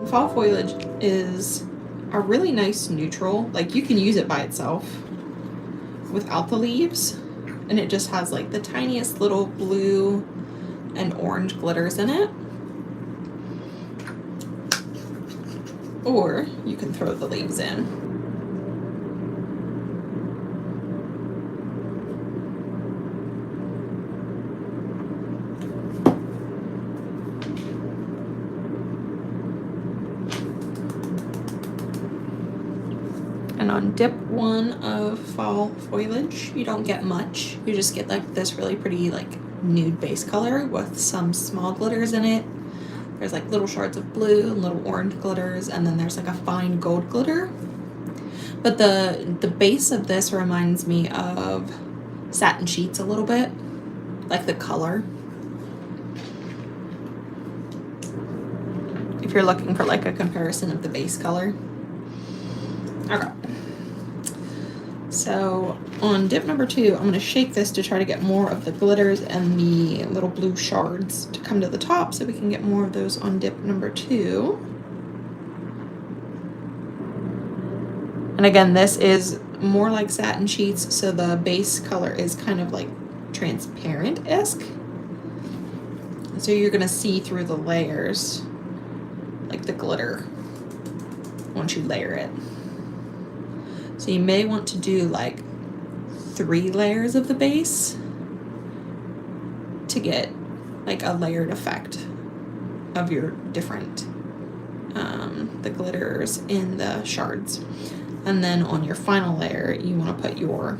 Fall foliage is a really nice neutral. Like, you can use it by itself without the leaves, and it just has like the tiniest little blue and orange glitters in it. Or you can throw the leaves in. And on dip 1 of fall foliage, you don't get much. You just get like this really pretty like nude base color with some small glitters in it. There's like little shards of blue and little orange glitters, and then there's like a fine gold glitter. But the base of this reminds me of satin sheets a little bit, like the color. If you're looking for like a comparison of the base color. Okay. So on dip number 2, I'm going to shake this to try to get more of the glitters and the little blue shards to come to the top so we can get more of those on dip number 2. And again, this is more like satin sheets, so the base color is kind of like transparent-esque. So you're going to see through the layers, like the glitter, once you layer it. So you may want to do like 3 layers of the base to get like a layered effect of your different, the glitters in the shards. And then on your final layer, you want to put your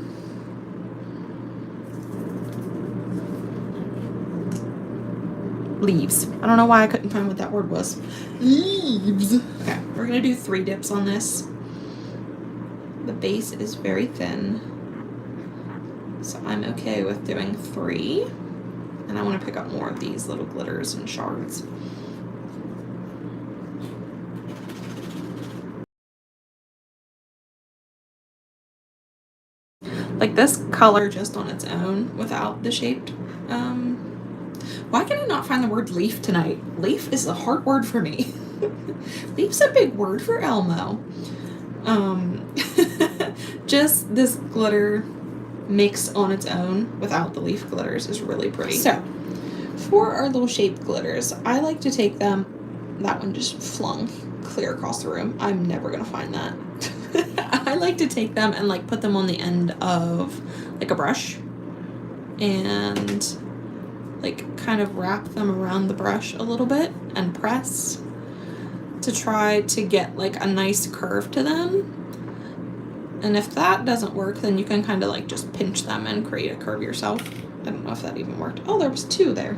leaves. I don't know why I couldn't find what that word was. Leaves. Okay, we're going to do 3 dips on this. The base is very thin, so I'm okay with doing 3. And I want to pick up more of these little glitters and shards. Like this color just on its own without the shaped. Why can I not find the word leaf tonight? Leaf is a hard word for me. Leaf's a big word for Elmo. Just this glitter mixed on its own without the leaf glitters is really pretty. So for our little shaped glitters, I like to take them, that one just flung clear across the room. I'm never gonna find that. I like to take them and like put them on the end of like a brush and like kind of wrap them around the brush a little bit and press to try to get like a nice curve to them. And if that doesn't work, then you can kind of like just pinch them and create a curve yourself. I don't know if that even worked. Oh, there was 2 there.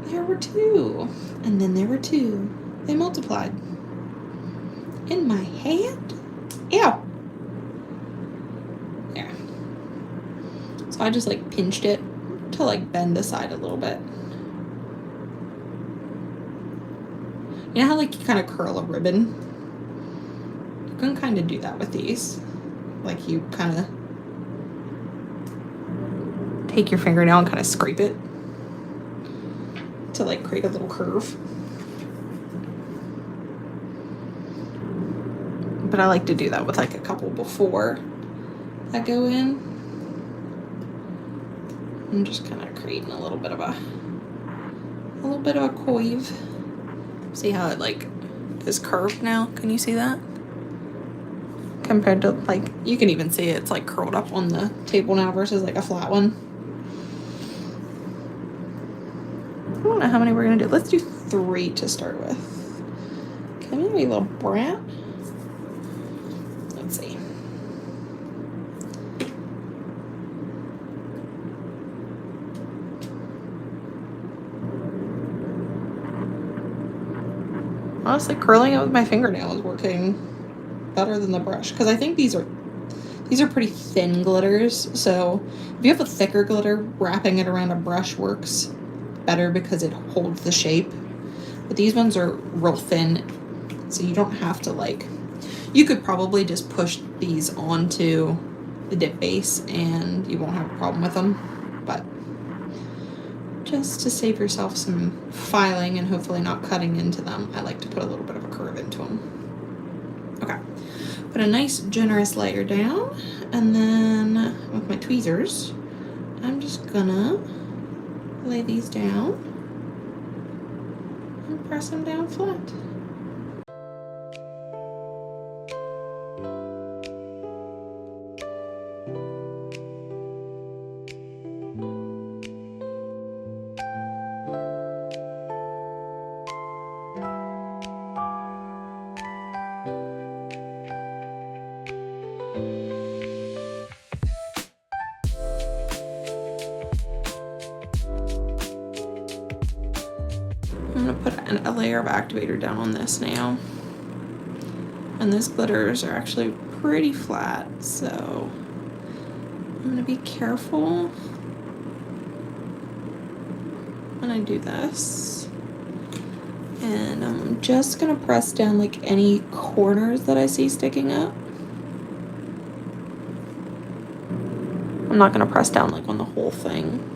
There were 2. And then there were 2. They multiplied. In my hand? Ew. There. So I just like pinched it to like bend the side a little bit. You know how like you kind of curl a ribbon? You can kind of do that with these. Like you kind of take your fingernail and kind of scrape it to like create a little curve. But I like to do that with like a couple before I go in. I'm just kind of creating a little bit of a coif. See how it like is curved now? Can you see that? Compared to like, you can even see it's like curled up on the table now versus like a flat one. I don't know how many we're gonna do. Let's do 3 to start with. Come here, you little brat. Let's see. Honestly, curling it with my fingernail is working better than the brush, because I think these are pretty thin glitters. So if you have a thicker glitter, wrapping it around a brush works better because it holds the shape. But these ones are real thin, so you don't have to like, you could probably just push these onto the dip base and you won't have a problem with them. But just to save yourself some filing and hopefully not cutting into them, I like to put a little bit of a curve into them. Okay, put a nice generous layer down, and then with my tweezers, I'm just gonna lay these down and press them down flat. I'm going to put a layer of activator down on this now. And those glitters are actually pretty flat, so I'm going to be careful when I do this. And I'm just going to press down like any corners that I see sticking up. I'm not going to press down like on the whole thing.